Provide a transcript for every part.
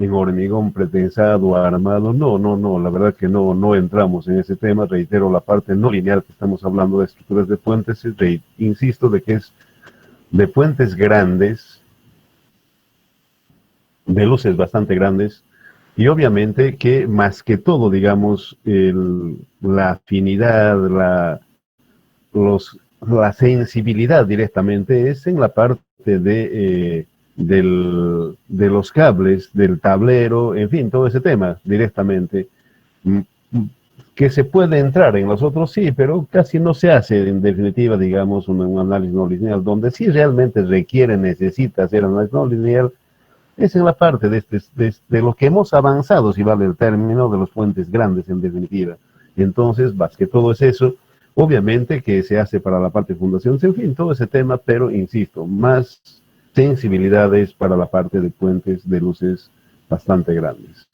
en hormigón pretensado, armado. No, no, no, la verdad que no, no entramos en ese tema. Reitero, la parte no lineal que estamos hablando de estructuras de puentes, insisto, de que es de puentes grandes, de luces bastante grandes, y obviamente que más que todo, digamos, la afinidad, la sensibilidad directamente es en la parte de los cables, del tablero, en fin, todo ese tema directamente. Mm, Que se puede entrar en los otros, sí, pero casi no se hace, en definitiva, digamos, un análisis no lineal, donde sí realmente requiere, necesita hacer análisis no lineal, es en la parte de lo que hemos avanzado, si vale el término, de los puentes grandes, en definitiva. Entonces, más que todo es eso, obviamente que se hace para la parte de fundaciones, en fin, todo ese tema, pero insisto, más sensibilidades para la parte de puentes de luces bastante grandes.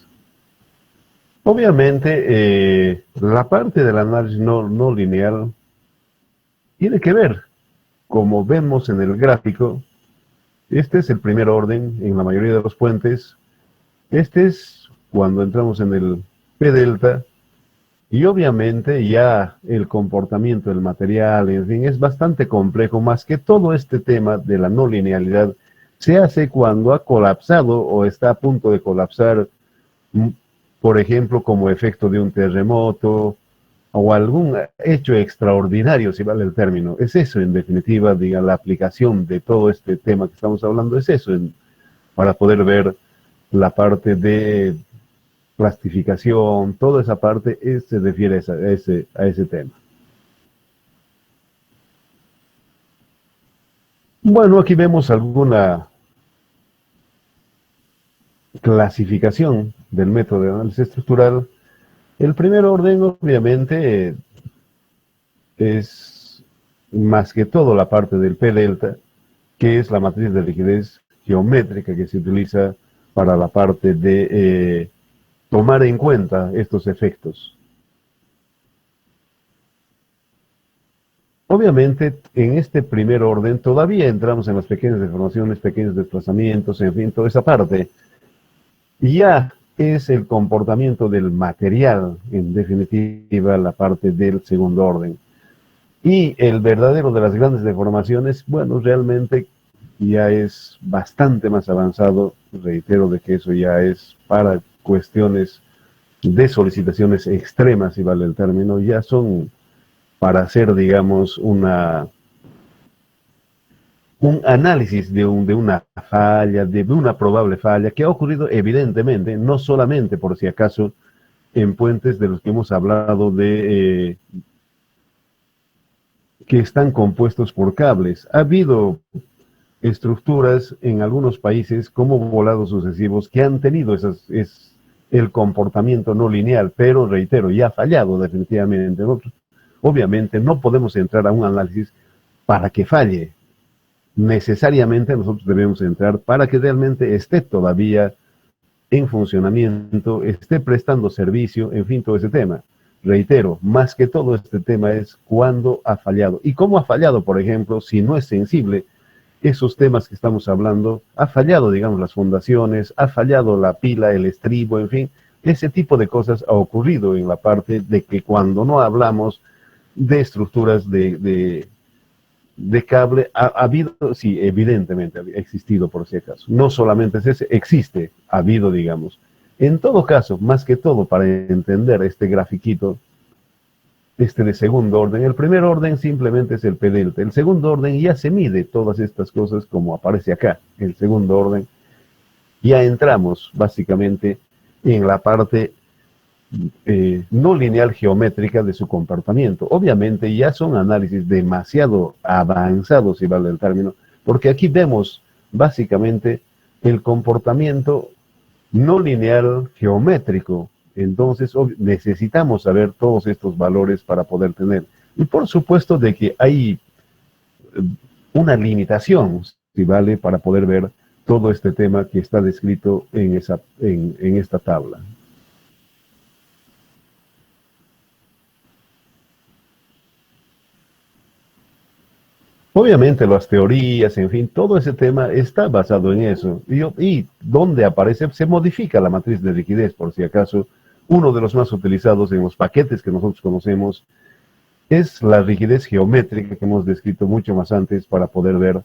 Obviamente, la parte del análisis no lineal tiene que ver, como vemos en el gráfico, este es el primer orden en la mayoría de los puentes. Este es cuando entramos en el P delta, y obviamente ya el comportamiento del material, en fin, es bastante complejo, más que todo este tema de la no linealidad se hace cuando ha colapsado o está a punto de colapsar, por ejemplo, como efecto de un terremoto o algún hecho extraordinario, si vale el término. Es eso, en definitiva, diga, la aplicación de todo este tema que estamos hablando, es eso, para poder ver la parte de plastificación, toda esa parte se refiere a ese tema. Bueno, aquí vemos alguna clasificación del método de análisis estructural. El primer orden, obviamente, es más que todo la parte del P delta, que es la matriz de rigidez geométrica que se utiliza para la parte de tomar en cuenta estos efectos. Obviamente, en este primer orden todavía entramos en las pequeñas deformaciones, pequeños desplazamientos, en fin, toda esa parte. Y ya es el comportamiento del material, en definitiva, la parte del segundo orden. Y el verdadero de las grandes deformaciones, bueno, realmente ya es bastante más avanzado. Reitero de que eso ya es para cuestiones de solicitaciones extremas, si vale el término, ya son para hacer, digamos, un análisis de una falla, de una probable falla, que ha ocurrido evidentemente, no solamente por si acaso en puentes de los que hemos hablado que están compuestos por cables. Ha habido estructuras en algunos países como volados sucesivos que han tenido el comportamiento no lineal, pero reitero, ya ha fallado definitivamente. Obviamente no podemos entrar a un análisis para que falle. Necesariamente nosotros debemos entrar para que realmente esté todavía en funcionamiento, esté prestando servicio, en fin, todo ese tema. Reitero, más que todo este tema es cuándo ha fallado. Y cómo ha fallado, por ejemplo, si no es sensible, esos temas que estamos hablando, ha fallado, digamos, las fundaciones, ha fallado la pila, el estribo, en fin, ese tipo de cosas ha ocurrido en la parte de que cuando no hablamos de estructuras de cable, ha habido, sí, evidentemente ha existido por si acaso. No solamente es ese, existe, ha habido, digamos. En todo caso, más que todo, para entender este grafiquito, este de segundo orden, el primer orden simplemente es el P delta. El segundo orden ya se mide todas estas cosas como aparece acá. El segundo orden, ya entramos básicamente en la parte no lineal geométrica de su comportamiento. Obviamente ya son análisis demasiado avanzados, si vale el término, porque aquí vemos básicamente el comportamiento no lineal geométrico. Entonces necesitamos saber todos estos valores para poder tener. Y por supuesto de que hay una limitación, si vale, para poder ver todo este tema que está descrito en esta tabla. Obviamente las teorías, en fin, todo ese tema está basado en eso. Y donde aparece, se modifica la matriz de rigidez, por si acaso. Uno de los más utilizados en los paquetes que nosotros conocemos es la rigidez geométrica que hemos descrito mucho más antes para poder ver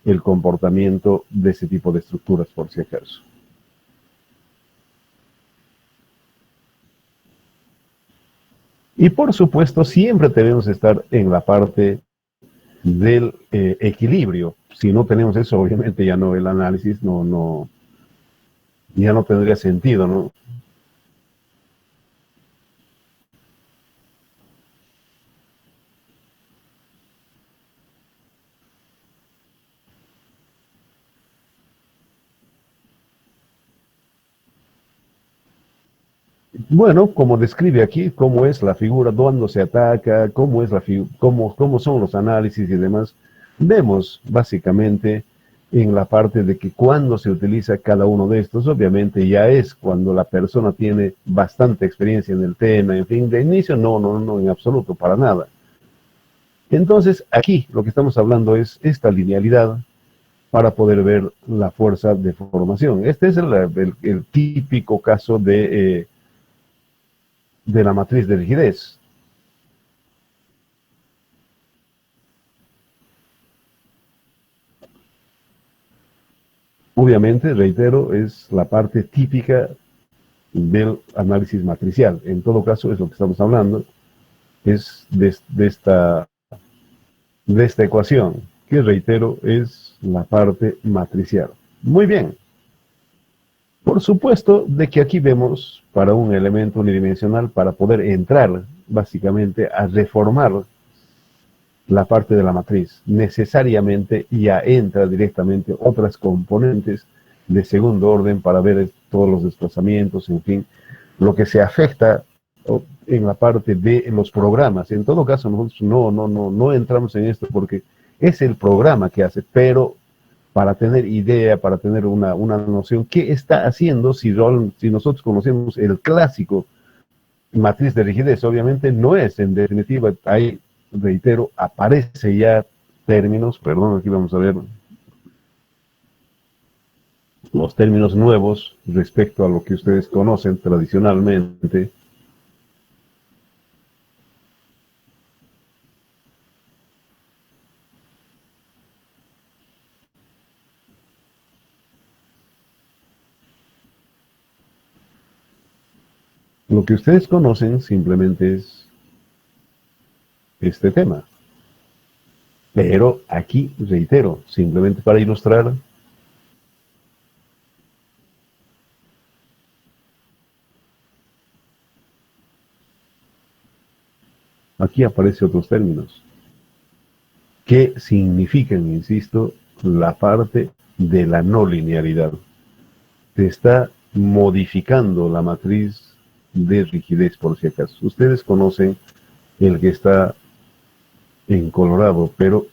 el comportamiento de ese tipo de estructuras, por si acaso. Y por supuesto, siempre debemos estar en la parte del equilibrio. Si no tenemos eso, obviamente ya no, el análisis ya no tendría sentido, ¿no? Bueno, como describe aquí, cómo es la figura, dónde se ataca, cómo es cómo son los análisis y demás, vemos básicamente en la parte de que cuando se utiliza cada uno de estos, obviamente ya es cuando la persona tiene bastante experiencia en el tema, en fin, de inicio no, en absoluto, para nada. Entonces, aquí lo que estamos hablando es esta linealidad para poder ver la fuerza de formación. Este es el típico caso de la matriz de rigidez. Obviamente, reitero, es la parte típica del análisis matricial. En todo caso, es lo que estamos hablando, es de esta ecuación, que reitero, es la parte matricial. Muy bien. Por supuesto de que aquí vemos para un elemento unidimensional, para poder entrar básicamente a reformar la parte de la matriz, necesariamente ya entra directamente otras componentes de segundo orden para ver todos los desplazamientos, en fin, lo que se afecta en la parte de los programas. En todo caso, nosotros no entramos en esto porque es el programa que hace, pero para tener idea, para tener una noción, ¿qué está haciendo si nosotros conocemos el clásico matriz de rigidez? Obviamente no es, en definitiva, ahí, reitero, aparece ya términos, perdón, aquí vamos a ver los términos nuevos respecto a lo que ustedes conocen tradicionalmente. Lo que ustedes conocen simplemente es este tema. Pero aquí, reitero, simplemente para ilustrar, aquí aparecen otros términos que significan, insisto, la parte de la no linealidad. Se está modificando la matriz de rigidez, por si acaso. Ustedes conocen el que está en colorado, pero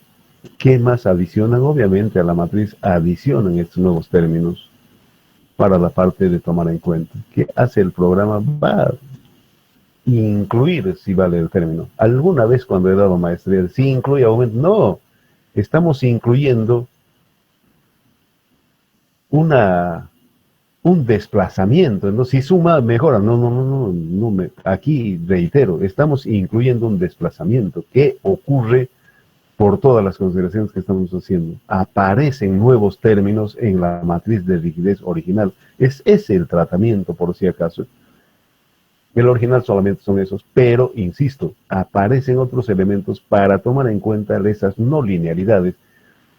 ¿qué más adicionan? Obviamente a la matriz adicionan estos nuevos términos para la parte de tomar en cuenta. ¿Qué hace el programa? Va a incluir, si vale el término. Alguna vez cuando he dado maestría, ¿sí incluye aumento? No, estamos incluyendo un desplazamiento, ¿no? Si suma, mejora. Aquí reitero, estamos incluyendo un desplazamiento que ocurre por todas las consideraciones que estamos haciendo. Aparecen nuevos términos en la matriz de rigidez original. Es ese el tratamiento, por si acaso. El original solamente son esos, pero, insisto, aparecen otros elementos para tomar en cuenta esas no linealidades.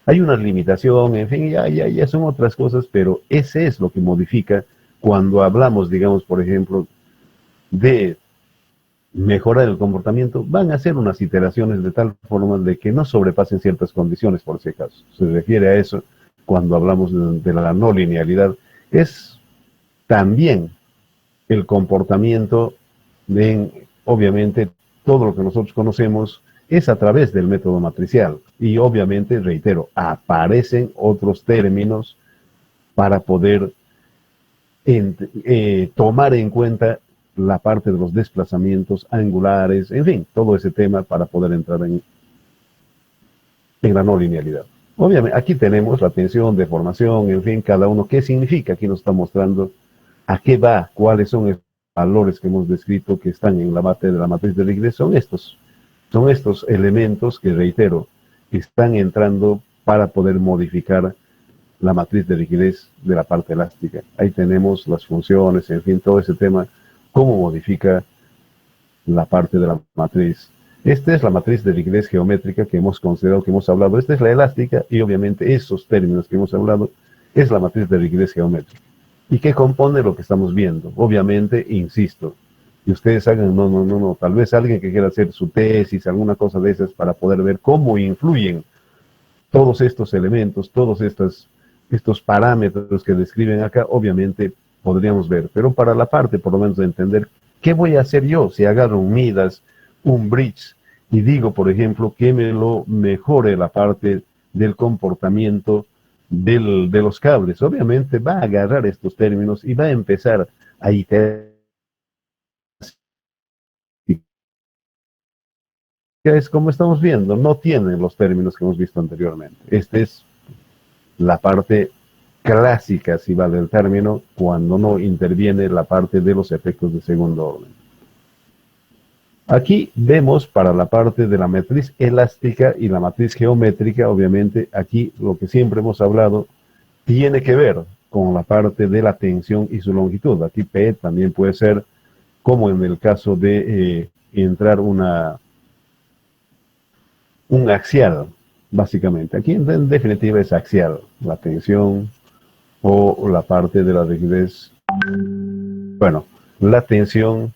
Hay una limitación, en fin, ya son otras cosas, pero ese es lo que modifica cuando hablamos, digamos, por ejemplo, de mejorar el comportamiento. Van a ser unas iteraciones de tal forma de que no sobrepasen ciertas condiciones, por si acaso. Se refiere a eso cuando hablamos de la no linealidad. Es también el comportamiento obviamente, todo lo que nosotros conocemos es a través del método matricial. Y obviamente, reitero, aparecen otros términos para poder tomar en cuenta la parte de los desplazamientos angulares, en fin, todo ese tema para poder entrar en la no linealidad. Obviamente, aquí tenemos la tensión, deformación, en fin, cada uno, ¿qué significa? Aquí nos está mostrando a qué va, cuáles son los valores que hemos descrito que están en la base de la matriz de rigidez, son estos elementos que, reitero, están entrando para poder modificar la matriz de rigidez de la parte elástica. Ahí tenemos las funciones, en fin, todo ese tema, cómo modifica la parte de la matriz. Esta es la matriz de rigidez geométrica que hemos considerado, que hemos hablado. Esta es la elástica y obviamente esos términos que hemos hablado es la matriz de rigidez geométrica. ¿Y qué compone lo que estamos viendo? Obviamente, insisto, y ustedes hagan, no, tal vez alguien que quiera hacer su tesis, alguna cosa de esas para poder ver cómo influyen todos estos elementos, todos estos parámetros que describen acá, obviamente podríamos ver, pero para la parte por lo menos de entender qué voy a hacer yo si agarro un Midas, un bridge y digo, por ejemplo, que me lo mejore la parte del comportamiento de los cables. Obviamente va a agarrar estos términos y va a empezar a iterar. Es como estamos viendo, no tienen los términos que hemos visto anteriormente. Esta es la parte clásica, si vale el término, cuando no interviene la parte de los efectos de segundo orden. Aquí vemos para la parte de la matriz elástica y la matriz geométrica, obviamente aquí lo que siempre hemos hablado tiene que ver con la parte de la tensión y su longitud. Aquí P también puede ser como en el caso de entrar un axial, básicamente. Aquí en definitiva es axial, la tensión o la parte de la rigidez. Bueno, la tensión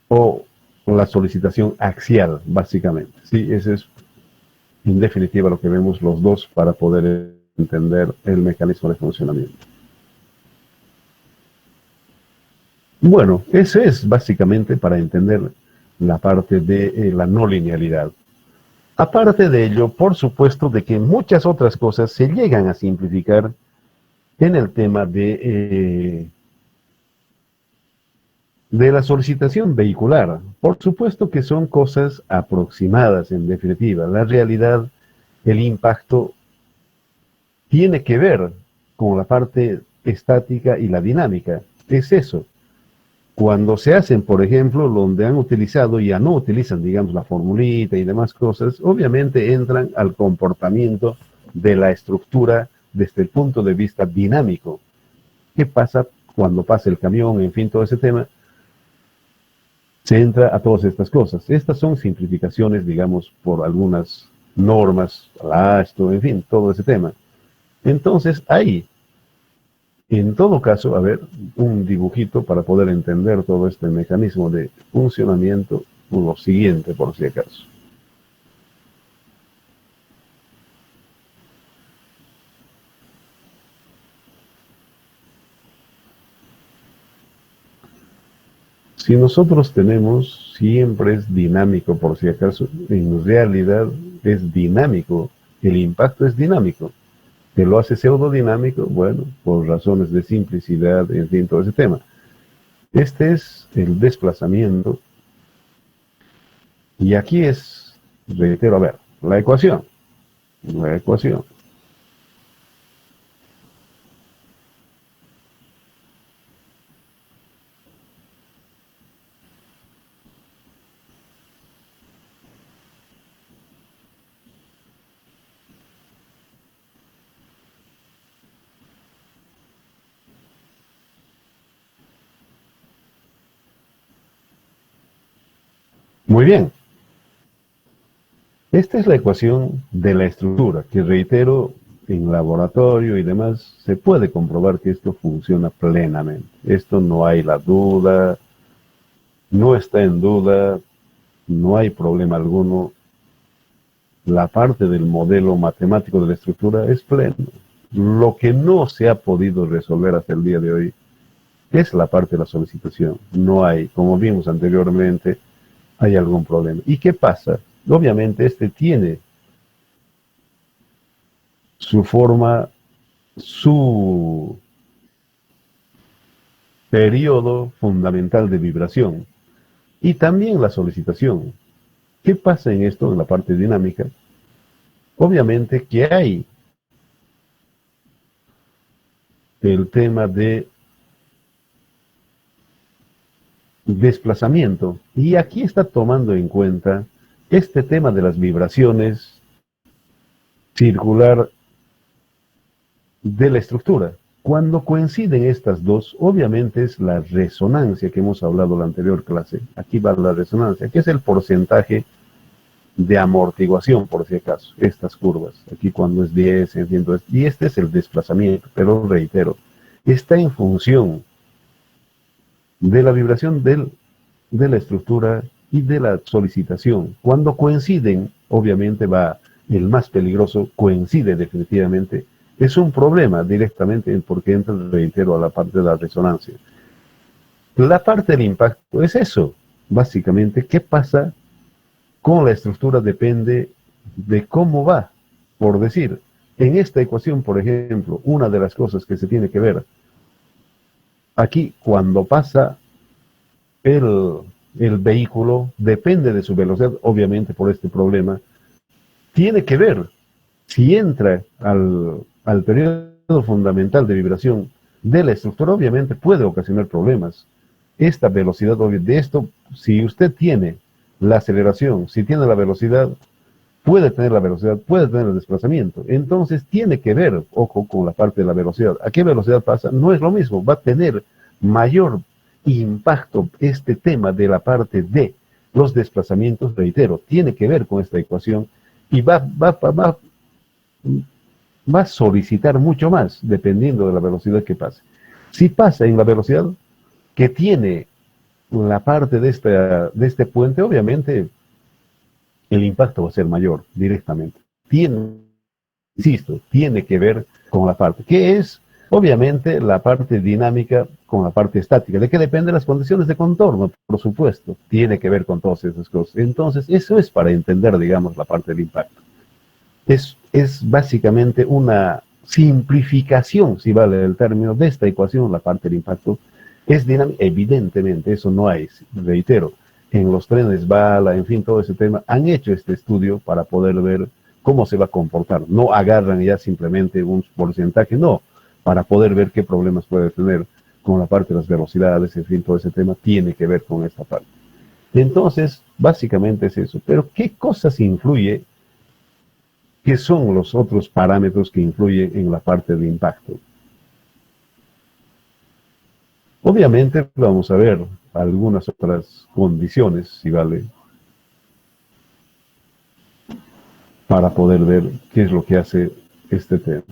o la solicitación axial, básicamente. Sí, ese es en definitiva lo que vemos los dos para poder entender el mecanismo de funcionamiento. Bueno, eso es básicamente para entender la parte de la no linealidad. Aparte de ello, por supuesto de que muchas otras cosas se llegan a simplificar en el tema de la solicitación vehicular. Por supuesto que son cosas aproximadas en definitiva. La realidad, el impacto tiene que ver con la parte estática y la dinámica. Es eso. Cuando se hacen, por ejemplo, donde han utilizado y ya no utilizan, digamos, la formulita y demás cosas, obviamente entran al comportamiento de la estructura desde el punto de vista dinámico. ¿Qué pasa cuando pasa el camión? En fin, todo ese tema se entra a todas estas cosas. Estas son simplificaciones, digamos, por algunas normas, esto, en fin, todo ese tema. Entonces, ahí, en todo caso, a ver, un dibujito para poder entender todo este mecanismo de funcionamiento, lo siguiente, por si acaso. Si nosotros tenemos, siempre es dinámico, por si acaso, en realidad es dinámico, el impacto es dinámico. ¿Que lo hace pseudodinámico? Bueno, por razones de simplicidad, en fin, todo ese tema. Este es el desplazamiento. Y aquí es, reitero, a ver, la ecuación. La ecuación. Muy bien. Esta es la ecuación de la estructura, que reitero, en laboratorio y demás, se puede comprobar que esto funciona plenamente. Esto no hay la duda, no está en duda, no hay problema alguno. La parte del modelo matemático de la estructura es pleno. Lo que no se ha podido resolver hasta el día de hoy es la parte de la solicitación. No hay, como vimos anteriormente, hay algún problema. ¿Y qué pasa? Obviamente este tiene su forma, su periodo fundamental de vibración y también la solicitación. ¿Qué pasa en esto, en la parte dinámica? obviamente que hay el tema de desplazamiento. Y aquí está tomando en cuenta este tema de las vibraciones circular de la estructura. Cuando coinciden estas dos, obviamente es la resonancia que hemos hablado en la anterior clase. Aquí va la resonancia, que es el porcentaje de amortiguación, por si acaso, estas curvas. Aquí cuando es 10, entonces, y este es el desplazamiento, pero reitero, está en función de la vibración de la estructura y de la solicitación. Cuando coinciden, obviamente va el más peligroso, coincide definitivamente, es un problema directamente porque entra, reitero, a la parte de la resonancia. La parte del impacto es eso, básicamente, ¿qué pasa con la estructura? Depende de cómo va, por decir, en esta ecuación, por ejemplo, una de las cosas que se tiene que ver, aquí cuando pasa el vehículo, depende de su velocidad, obviamente por este problema, tiene que ver si entra al periodo fundamental de vibración de la estructura, obviamente puede ocasionar problemas. Esta velocidad, de esto, si usted tiene la aceleración, si tiene la velocidad, puede tener la velocidad, puede tener el desplazamiento. Entonces tiene que ver, ojo, con la parte de la velocidad. ¿A qué velocidad pasa? No es lo mismo, va a tener mayor impacto este tema de la parte de los desplazamientos, reitero, tiene que ver con esta ecuación y va a solicitar mucho más dependiendo de la velocidad que pase. Si pasa en la velocidad que tiene la parte de este puente, obviamente el impacto va a ser mayor directamente. Insisto, tiene que ver con la parte, que es obviamente la parte dinámica con la parte estática. ¿De qué dependen las condiciones de contorno? Por supuesto, tiene que ver con todas esas cosas. Entonces, eso es para entender, digamos, la parte del impacto. Es básicamente una simplificación, si vale el término, de esta ecuación, la parte del impacto. Es dinámica, evidentemente, eso no hay, reitero, en los trenes bala, en fin, todo ese tema, han hecho este estudio para poder ver cómo se va a comportar. No agarran ya simplemente un porcentaje, no, para poder ver qué problemas puede tener con la parte de las velocidades, en fin, todo ese tema tiene que ver con esta parte. Entonces, básicamente es eso. Pero, ¿qué cosas influye? ¿Qué son los otros parámetros que influyen en la parte del impacto? Obviamente vamos a ver algunas otras condiciones, si vale, para poder ver qué es lo que hace este tema.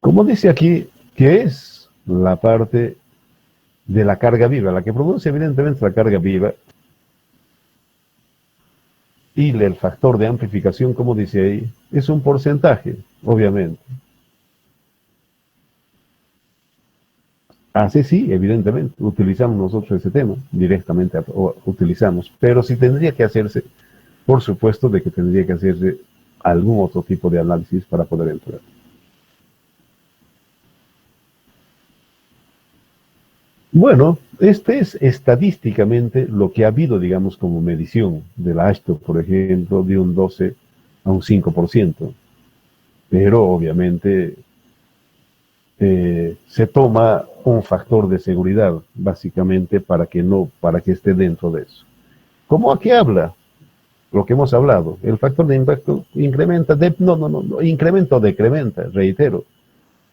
Como dice aquí, ¿qué es la parte de la carga viva? La que produce evidentemente la carga viva y el factor de amplificación, como dice ahí, es un porcentaje, obviamente. Así sí, evidentemente, utilizamos nosotros ese tema, directamente utilizamos, pero si tendría que hacerse, por supuesto de que tendría que hacerse algún otro tipo de análisis para poder entrar. Bueno, este es estadísticamente lo que ha habido, digamos, como medición de la Ashton, por ejemplo, de un 12 a un 5%, pero obviamente se toma un factor de seguridad, básicamente, para que esté dentro de eso. ¿Cómo aquí habla? Lo que hemos hablado, el factor de impacto incrementa, incrementa o decrementa, reitero.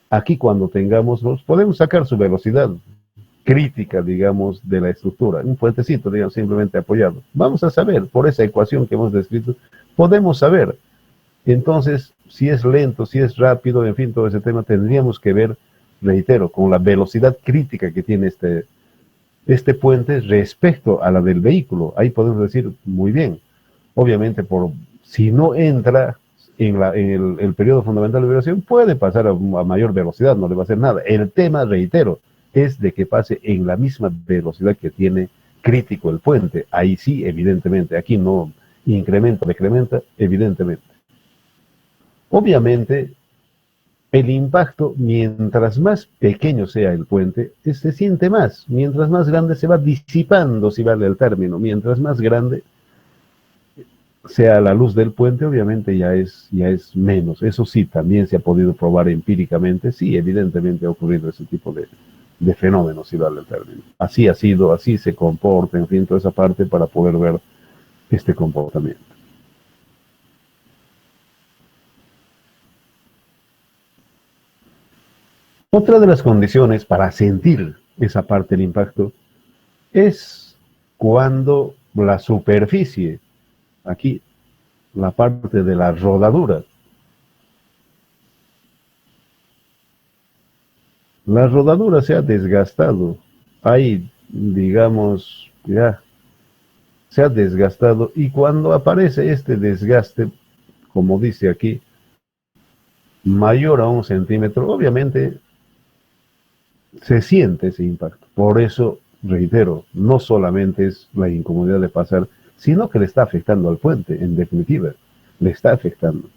Aquí cuando tengamos, podemos sacar su velocidad crítica, digamos, de la estructura, un puentecito, digamos, simplemente apoyado. Vamos a saber, por esa ecuación que hemos descrito, podemos saber. Entonces, si es lento, si es rápido, en fin, todo ese tema, tendríamos que ver, reitero, con la velocidad crítica que tiene este puente respecto a la del vehículo. Ahí podemos decir, muy bien, obviamente, si no entra en el periodo fundamental de vibración, puede pasar a mayor velocidad, no le va a hacer nada. El tema, reitero, es de que pase en la misma velocidad que tiene crítico el puente. Ahí sí, evidentemente, aquí no incrementa, decrementa, evidentemente. Obviamente, el impacto, mientras más pequeño sea el puente, se siente más. Mientras más grande se va disipando, si vale el término. Mientras más grande sea la luz del puente, obviamente ya es menos. Eso sí, también se ha podido probar empíricamente. Sí, evidentemente ha ocurrido ese tipo de fenómenos, si vale el término. Así ha sido, así se comporta, en fin, toda esa parte para poder ver este comportamiento. Otra de las condiciones para sentir esa parte del impacto es cuando la superficie, aquí, la parte de la rodadura se ha desgastado. Ahí, digamos, ya se ha desgastado y cuando aparece este desgaste, como dice aquí, mayor a 1 centímetro, obviamente se siente ese impacto. Por eso, reitero, no solamente es la incomodidad de pasar, sino que le está afectando al puente, en definitiva, le está afectando.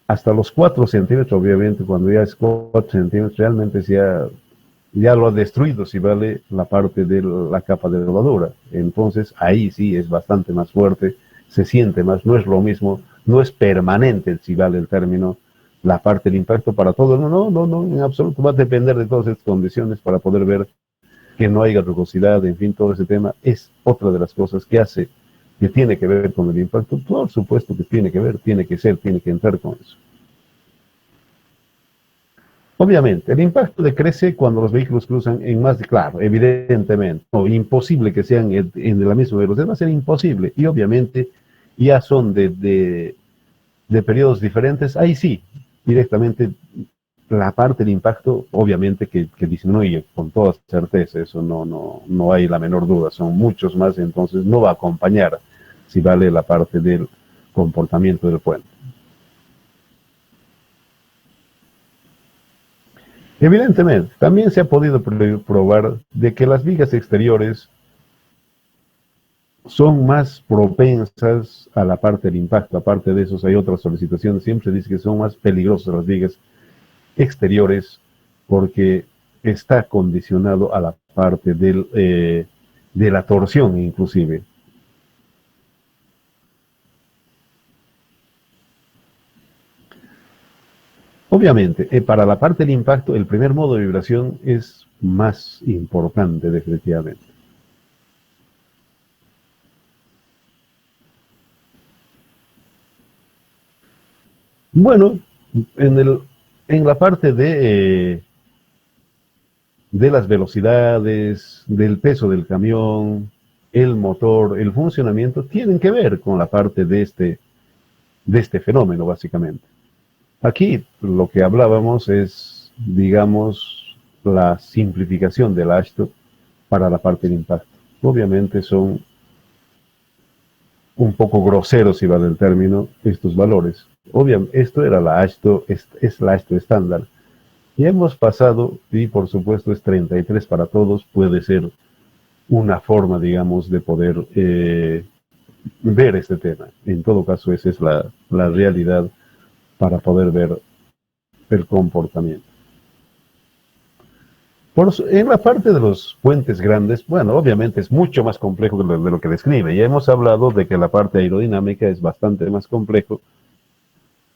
Hasta los 4 centímetros, obviamente, cuando ya es 4 centímetros, realmente ya lo ha destruido, si vale, la parte de la capa de rodadura. Entonces, ahí sí es bastante más fuerte, se siente más, no es lo mismo, no es permanente, si vale el término, la parte del impacto para todo el mundo. No, no, no, en absoluto, va a depender de todas estas condiciones para poder ver que no haya rugosidad, en fin, todo ese tema es otra de las cosas que hace, que tiene que ver con el impacto. Por supuesto que tiene que ver, tiene que ser, tiene que entrar con eso. Obviamente, el impacto decrece cuando los vehículos cruzan en más, claro, evidentemente, no, imposible que sean en la misma velocidad, va a ser imposible. Y obviamente ya son de periodos diferentes, ahí sí, directamente la parte del impacto, obviamente que disminuye con toda certeza, eso no hay la menor duda, son muchos más, entonces no va a acompañar, si vale, la parte del comportamiento del puente. Evidentemente, también se ha podido probar de que las vigas exteriores son más propensas a la parte del impacto. Aparte de eso, hay otras solicitaciones. Siempre se dice que son más peligrosas las vigas exteriores porque está condicionado a la parte de la torsión, inclusive. Obviamente, para la parte del impacto, el primer modo de vibración es más importante, definitivamente. Bueno, en, el, en la parte de las velocidades, del peso del camión, el motor, el funcionamiento, tienen que ver con la parte de este fenómeno, básicamente. Aquí lo que hablábamos es, digamos, la simplificación del AASHTO para la parte del impacto. Obviamente son un poco groseros, si vale el término, estos valores. Obviamente, esto era la AASHTO, es la AASHTO estándar. Y hemos pasado, y por supuesto es 33 para todos, puede ser una forma, digamos, de poder ver este tema. En todo caso, esa es la realidad para poder ver el comportamiento. En la parte de los puentes grandes, bueno, obviamente es mucho más complejo de lo que describe. Ya hemos hablado de que la parte aerodinámica es bastante más complejo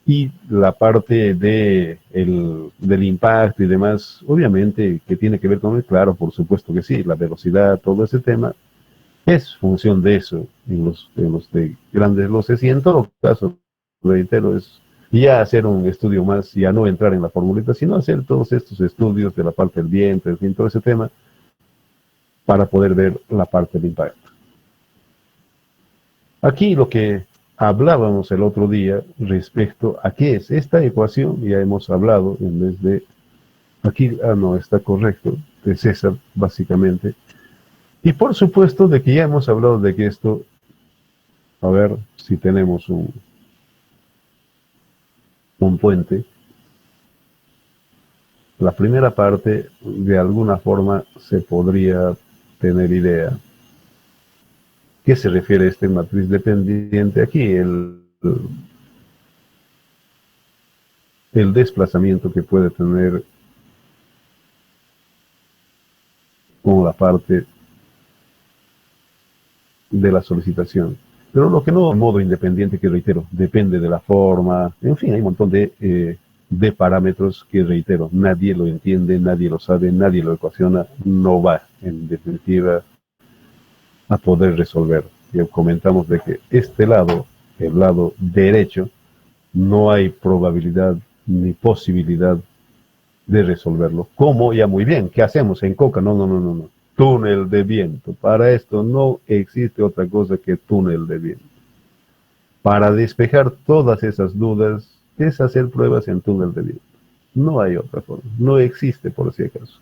y la parte del impacto y demás, obviamente que tiene que ver con el, claro, por supuesto que sí, la velocidad, todo ese tema, es función de eso en los de grandes loces y en todo caso, reitero, es ya hacer un estudio más, ya no entrar en la formulita, sino hacer todos estos estudios de la parte del viento, en fin, todo ese tema, para poder ver la parte del impacto. Aquí lo que hablábamos el otro día respecto a qué es esta ecuación, ya hemos hablado en vez de, aquí, no, está correcto, de César, básicamente. Y por supuesto de que ya hemos hablado de que esto, a ver si tenemos un puente. La primera parte, de alguna forma, se podría tener idea. ¿Qué se refiere a este matriz dependiente aquí? el desplazamiento que puede tener con la parte de la solicitación. Pero lo que no, de modo independiente, que reitero, depende de la forma, en fin, hay un montón de parámetros que, reitero, nadie lo entiende, nadie lo sabe, nadie lo ecuaciona, no va, en definitiva, a poder resolver. Ya comentamos de que este lado, el lado derecho, no hay probabilidad ni posibilidad de resolverlo. ¿Cómo? Ya muy bien. ¿Qué hacemos en Coca? No, no, no, no, no. Túnel de viento. Para esto no existe otra cosa que túnel de viento. Para despejar todas esas dudas es hacer pruebas en túnel de viento. No hay otra forma. No existe, por si acaso.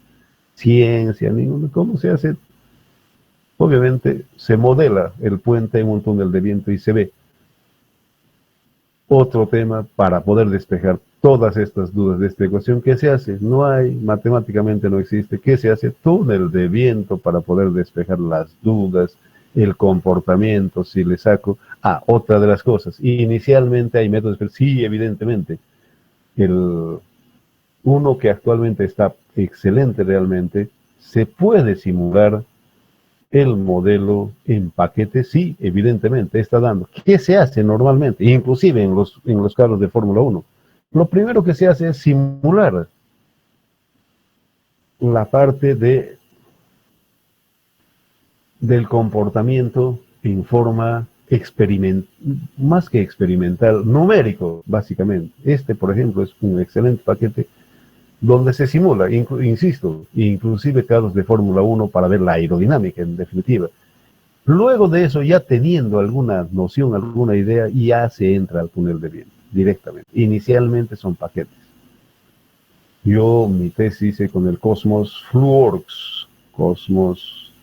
Ciencia, ninguna. ¿Cómo se hace? Obviamente se modela el puente en un túnel de viento y se ve. Otro tema para poder despejar todas estas dudas de esta ecuación. ¿Qué se hace? No hay, matemáticamente no existe. ¿Qué se hace? Túnel de viento para poder despejar las dudas, el comportamiento, si le saco. Otra de las cosas. Inicialmente hay métodos, pero sí, evidentemente. Uno que actualmente está excelente realmente, se puede simular el modelo en paquete, sí, evidentemente está dando. ¿Qué se hace normalmente? Inclusive en los carros de Fórmula 1. Lo primero que se hace es simular la parte del comportamiento en forma más que experimental, numérico, básicamente. Este, por ejemplo, es un excelente paquete donde se simula, insisto, inclusive carros de Fórmula 1 para ver la aerodinámica, en definitiva. Luego de eso, ya teniendo alguna noción, alguna idea, ya se entra al túnel de viento directamente. Inicialmente son paquetes. Yo mi tesis hice con el Cosmos FluWorks. Cosmos,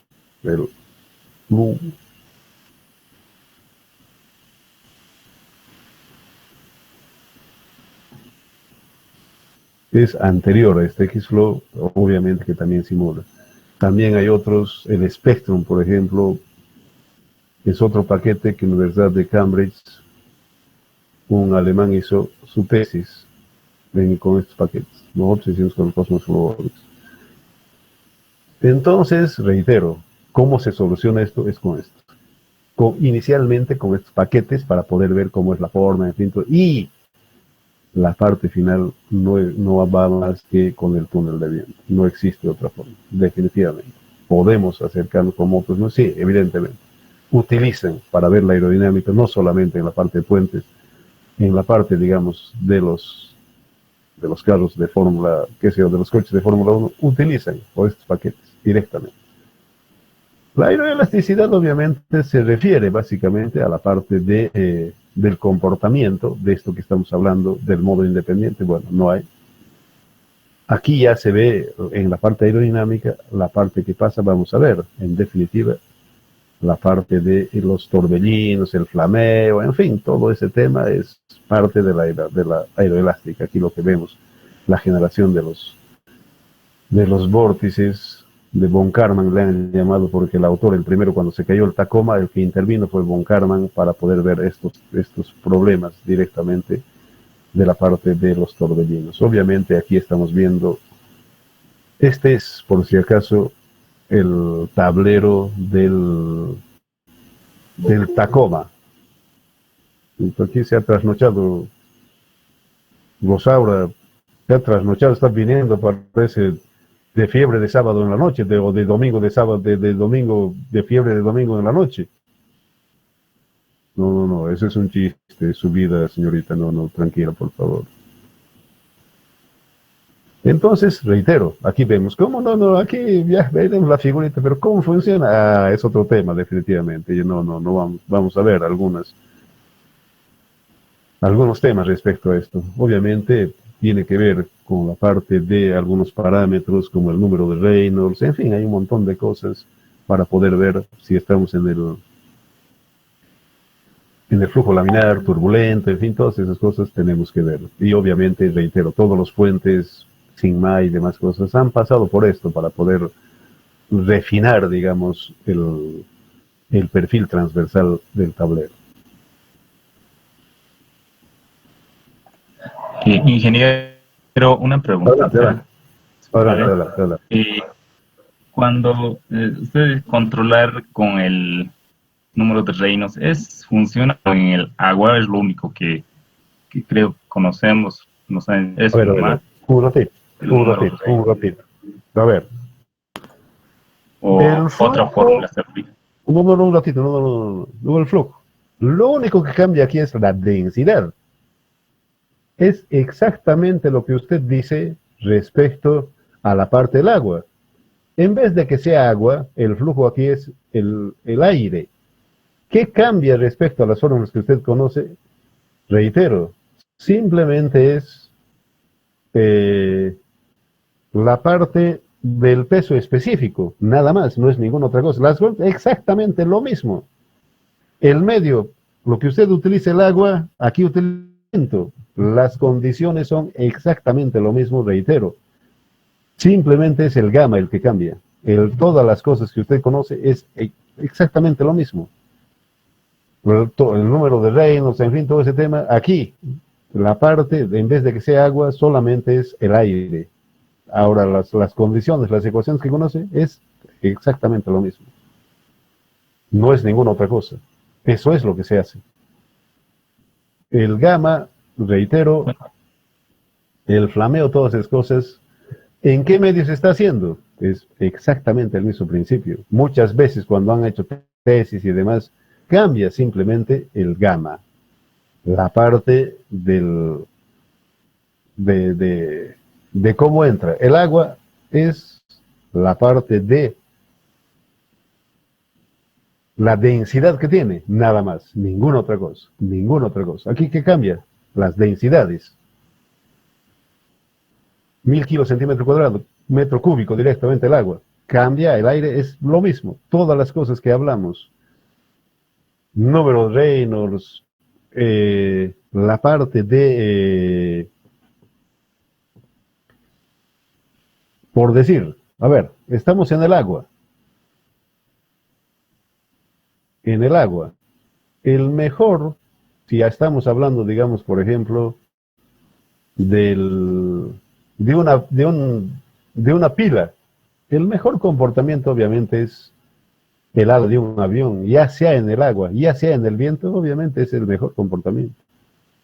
el Flu. Es anterior a este XFlow, obviamente que también simula. También hay otros, el Spectrum, por ejemplo, es otro paquete que la Universidad de Cambridge, un alemán, hizo su tesis con estos paquetes. Nosotros hicimos con el Cosmos FluWorks. Entonces, reitero, ¿cómo se soluciona esto? Es con esto. Inicialmente con estos paquetes para poder ver cómo es la forma, en fin, y la parte final no va más que con el túnel de viento. No existe otra forma, definitivamente. Podemos acercarnos con motos, ¿no? Sí, evidentemente. Utilizan para ver la aerodinámica, no solamente en la parte de puentes, en la parte, digamos, de los carros de Fórmula, qué sé yo, de los coches de Fórmula 1, utilizan por estos paquetes directamente. La aeroelasticidad obviamente se refiere básicamente a la parte del comportamiento, de esto que estamos hablando, del modo independiente. Bueno, no hay. Aquí ya se ve en la parte aerodinámica, la parte que pasa, vamos a ver, en definitiva, la parte de los torbellinos, el flameo, en fin, todo ese tema es parte de la aeroelástica. Aquí lo que vemos, la generación de los vórtices, de von Karman le han llamado, porque el autor, el primero cuando se cayó el Tacoma, el que intervino fue von Karman para poder ver estos problemas directamente de la parte de los torbellinos. Obviamente aquí estamos viendo, este es por si acaso el tablero del Tacoma. Aquí se ha trasnochado Rosaura, se ha trasnochado, está viniendo, parece, de fiebre de sábado en la noche, o de domingo de sábado, de domingo, de fiebre de domingo en la noche. No, no, no, eso es un chiste, su vida, señorita, no, no, tranquila, por favor. Entonces, reitero, aquí vemos, ¿cómo no, no, aquí ya vemos la figurita, pero ¿cómo funciona? Es otro tema, definitivamente, no, no, no, vamos a ver algunos temas respecto a esto. Obviamente, tiene que ver con la parte de algunos parámetros como el número de Reynolds, en fin, hay un montón de cosas para poder ver si estamos en el flujo laminar, turbulento, en fin, todas esas cosas tenemos que ver. Y obviamente, reitero, todos los puentes, Sigma y demás cosas han pasado por esto para poder refinar, digamos, el perfil transversal del tablero. Ingeniero, una Adelante, adelante, preguntita. adelante, ¿Vale? adelante, adelante. Cuando ustedes controlar con el número de reinos, funciona en el agua, es lo único que creo que conocemos, no sé, A eso ver, a ver, a ver. nomás, Un ratito, el un número de ratito, un reinos, ratito. A ver, o el otra fórmula flujo, se aplica. un ratito, no, el flujo. Lo único que cambia aquí es la densidad. Es exactamente lo que usted dice respecto a la parte del agua. En vez de que sea agua, el flujo aquí es el aire. ¿Qué cambia respecto a las fórmulas que usted conoce? Reitero, simplemente es eh, la parte del peso específico, nada más, no es ninguna otra cosa. Las exactamente lo mismo. El medio, lo que usted utiliza el agua, aquí utiliza el viento. Las condiciones son exactamente lo mismo, reitero. Simplemente es el gamma el que cambia. Todas las cosas que usted conoce es exactamente lo mismo. El número de Reynolds, en fin, todo ese tema. Aquí, la parte, en vez de que sea agua, solamente es el aire. Ahora, las condiciones, las ecuaciones que conoce, es exactamente lo mismo. No es ninguna otra cosa. Eso es lo que se hace. El gamma, reitero, Bueno, el flameo, todas esas cosas, ¿en qué medio se está haciendo? Es exactamente el mismo principio. Muchas veces cuando han hecho tesis y demás, cambia simplemente el gamma, la parte de cómo entra. El agua es la parte de la densidad que tiene, nada más, ninguna otra cosa, ninguna otra cosa. Aquí, ¿qué cambia? Las densidades. 1000 kilos centímetro cuadrado, metro cúbico directamente el agua. Cambia el aire, es lo mismo. Todas las cosas que hablamos, número de Reynolds, la parte por decir, a ver, estamos en el agua. El mejor, si ya estamos hablando, digamos, por ejemplo, del, de una pila, el mejor comportamiento obviamente es el ala de un avión, ya sea en el agua, ya sea en el viento, obviamente es el mejor comportamiento.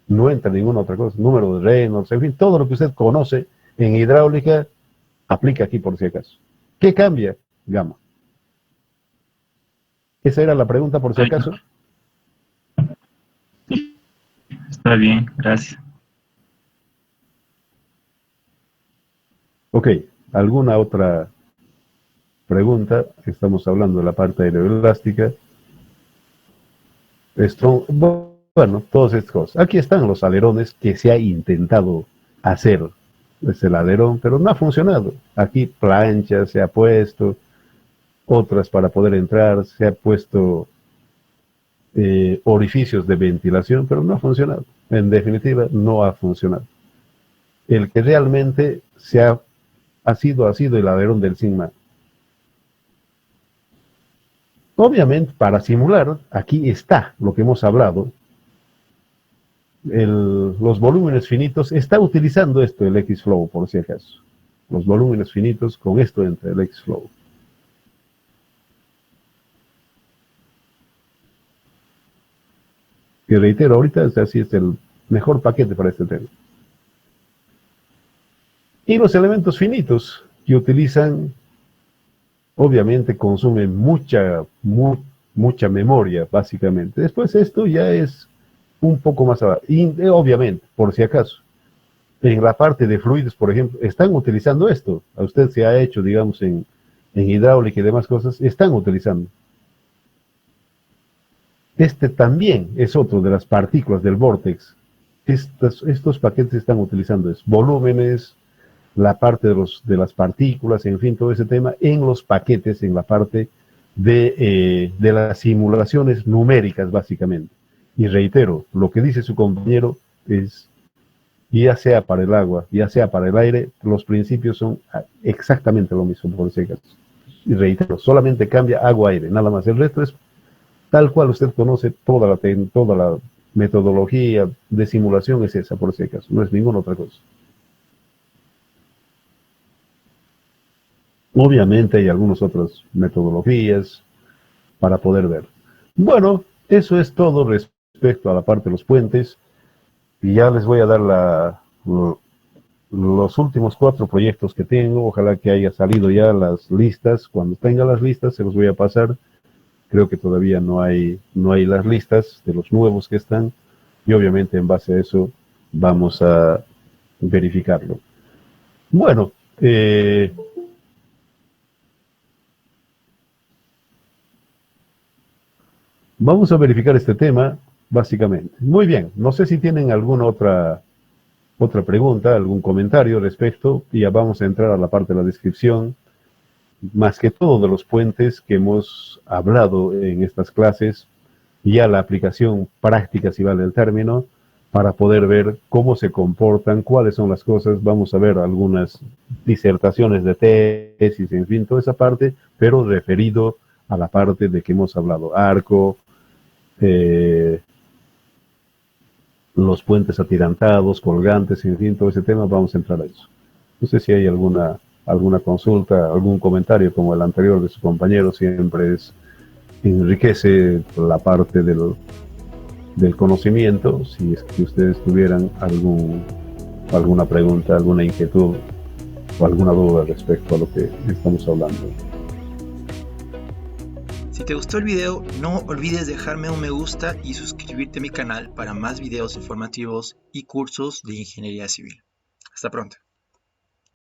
No entra ninguna otra cosa. Número de Reynolds, en fin, todo lo que usted conoce en hidráulica aplica aquí por si acaso. ¿Qué cambia? Gamma. Esa era la pregunta por si ahí acaso. está bien, gracias. Ok, ¿alguna otra pregunta? Estamos hablando de la parte aeroelástica. Strong, bueno, todas estas cosas. Aquí están los alerones que se ha intentado hacer. Es el alerón, pero no ha funcionado. Aquí planchas se ha puesto, otras para poder entrar, se ha puesto orificios de ventilación, pero no ha funcionado. En definitiva, no ha funcionado. El que realmente ha sido el alerón del Sigma. Obviamente, para simular, aquí está lo que hemos hablado, los volúmenes finitos, está utilizando esto el X-Flow, por si acaso. Los volúmenes finitos, con esto entra el X-Flow. Que reitero, ahorita así es el mejor paquete para este tema. Y los elementos finitos que utilizan, obviamente consumen mucha memoria, básicamente. Después esto ya es un poco más abajo. Y obviamente, por si acaso, en la parte de fluidos, por ejemplo, están utilizando esto. A usted se ha hecho, digamos, en hidráulica y demás cosas, están utilizando. Este también es otro de las partículas del vórtex. Estos paquetes están utilizando es volúmenes, la parte de las partículas, en fin, todo ese tema, en los paquetes, en la parte de las simulaciones numéricas, básicamente. Y reitero, lo que dice su compañero es, ya sea para el agua, ya sea para el aire, los principios son exactamente lo mismo, por si acaso. Y reitero, solamente cambia agua-aire, nada más. El resto es tal cual usted conoce toda la metodología de simulación es esa, por si acaso, no es ninguna otra cosa. Obviamente hay algunas otras metodologías para poder ver. Bueno, eso es todo respecto a la parte de los puentes. Y ya les voy a dar los últimos 4 proyectos que tengo. Ojalá que haya salido ya las listas. Cuando tenga las listas se los voy a pasar. Creo que todavía no hay las listas de los nuevos que están. Y obviamente en base a eso vamos a verificarlo. Bueno, vamos a verificar este tema básicamente. Muy bien, no sé si tienen alguna otra pregunta, algún comentario al respecto, y ya vamos a entrar a la parte de la descripción, más que todo de los puentes que hemos hablado en estas clases, y ya la aplicación práctica, si vale el término, para poder ver cómo se comportan, cuáles son las cosas. Vamos a ver algunas disertaciones de tesis, en fin, toda esa parte, pero referido a la parte de que hemos hablado, arco, los puentes atirantados, colgantes, en fin, todo ese tema, vamos a entrar a eso. No sé si hay alguna consulta, algún comentario como el anterior de su compañero, siempre enriquece la parte del conocimiento. Si es que ustedes tuvieran alguna pregunta, alguna inquietud o alguna duda respecto a lo que estamos hablando. Si te gustó el video, no olvides dejarme un me gusta y suscribirte a mi canal para más videos informativos y cursos de ingeniería civil. Hasta pronto.